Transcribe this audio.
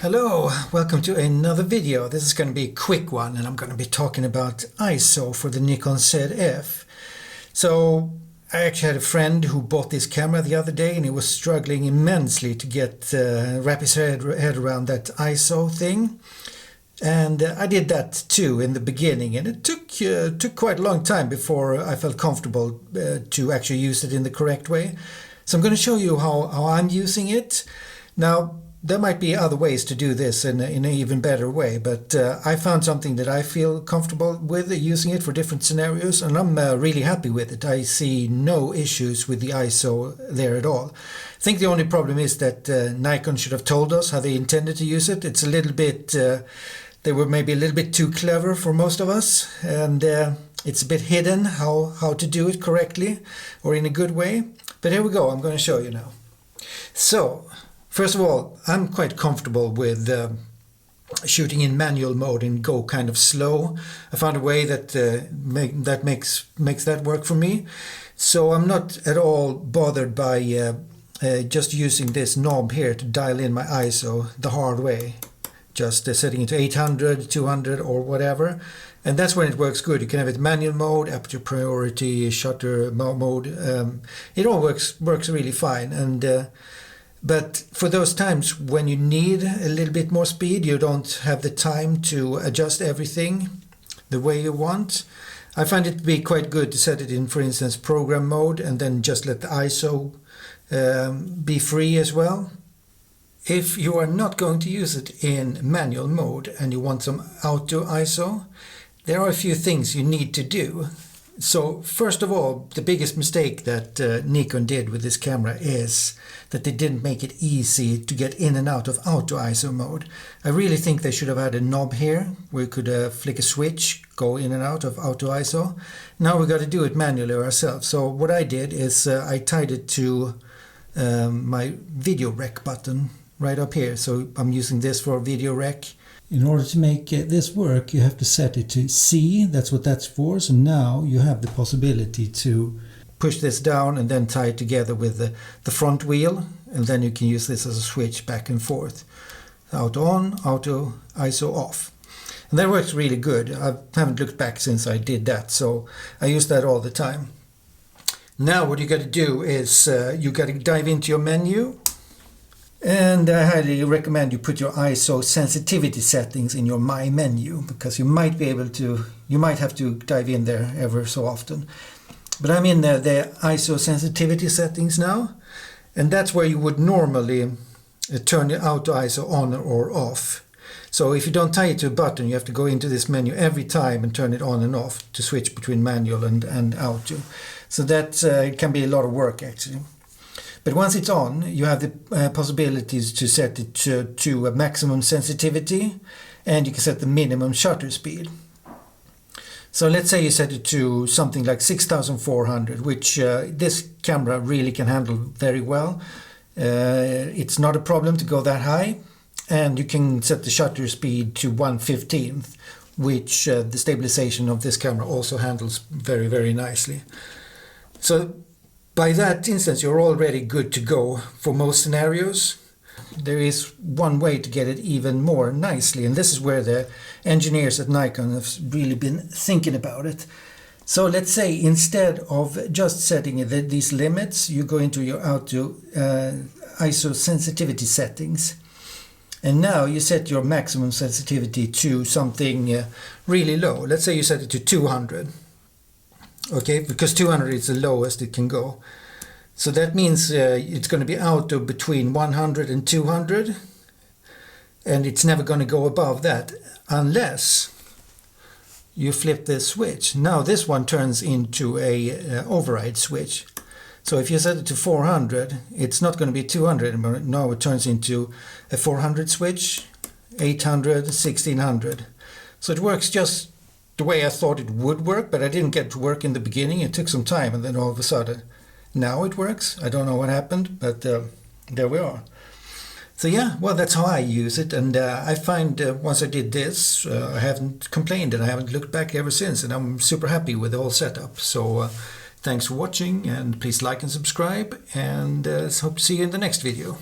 Hello, welcome to another video. This is going to be a quick one and I'm going to be talking about ISO for the Nikon Zf. So I actually had a friend who bought this camera the other day and he was struggling immensely to wrap his head around that ISO thing. And I did that too in the beginning, and it took quite a long time before I felt comfortable to actually use it in the correct way. So I'm going to show you how I'm using it. Now, there might be other ways to do this in an even better way, but I found something that I feel comfortable with using it for different scenarios, and I'm really happy with it. I see no issues with the ISO there at all. I think the only problem is that Nikon should have told us how they intended to use it. It's a little bit, they were maybe a little bit too clever for most of us, and it's a bit hidden how to do it correctly or in a good way. But here we go, I'm going to show you now. So, first of all, I'm quite comfortable with shooting in manual mode and go kind of slow. I found a way that makes that work for me. So I'm not at all bothered by just using this knob here to dial in my ISO the hard way. Just setting it to 800, 200 or whatever. And that's when it works good. You can have it manual mode, aperture priority, shutter mode. It all works really fine. And but for those times when you need a little bit more speed, you don't have the time to adjust everything the way you want. I find it to be quite good to set it in, for instance, program mode, and then just let the ISO be free as well. If you are not going to use it in manual mode and you want some auto ISO, there are a few things you need to do. So first of all, the biggest mistake that Nikon did with this camera is that they didn't make it easy to get in and out of auto ISO mode. I really think they should have had a knob here where you could flick a switch, go in and out of auto ISO. Now we got to do it manually ourselves. So what I did is I tied it to my video rec button right up here. So I'm using this for video rec. In order to make this work, you have to set it to C. That's what that's for. So now you have the possibility to push this down and then tie it together with the front wheel. And then you can use this as a switch back and forth. Auto on, auto ISO off. And that works really good. I haven't looked back since I did that. So I use that all the time. Now what you got to do is you got to dive into your menu. And I highly recommend you put your ISO sensitivity settings in your My menu, because you might have to dive in there ever so often. But I'm in the ISO sensitivity settings now, and that's where you would normally turn the auto ISO on or off. So if you don't tie it to a button, you have to go into this menu every time and turn it on and off to switch between manual and auto. So that can be a lot of work actually. But once it's on, you have the possibilities to set it to a maximum sensitivity, and you can set the minimum shutter speed. So let's say you set it to something like 6400, which this camera really can handle very well. It's not a problem to go that high, and you can set the shutter speed to 1/15th, which the stabilization of this camera also handles very, very nicely. So by that instance, you're already good to go for most scenarios. There is one way to get it even more nicely, and this is where the engineers at Nikon have really been thinking about it. So let's say instead of just setting these limits, you go into your auto ISO sensitivity settings. And now you set your maximum sensitivity to something really low. Let's say you set it to 200. Okay, because 200 is the lowest it can go. So that means it's going to be auto between 100 and 200, and it's never going to go above that unless you flip this switch. Now this one turns into a override switch. So if you set it to 400, it's not going to be 200 anymore. Now it turns into a 400 switch, 800, 1600. So it works just the way I thought it would work, but I didn't get to work in the beginning. It took some time, and then all of a sudden, now it works. I don't know what happened, but there we are. So yeah, well, that's how I use it, and I find once I did this, I haven't complained, and I haven't looked back ever since, and I'm super happy with the whole setup. So thanks for watching, and please like and subscribe, and hope to see you in the next video.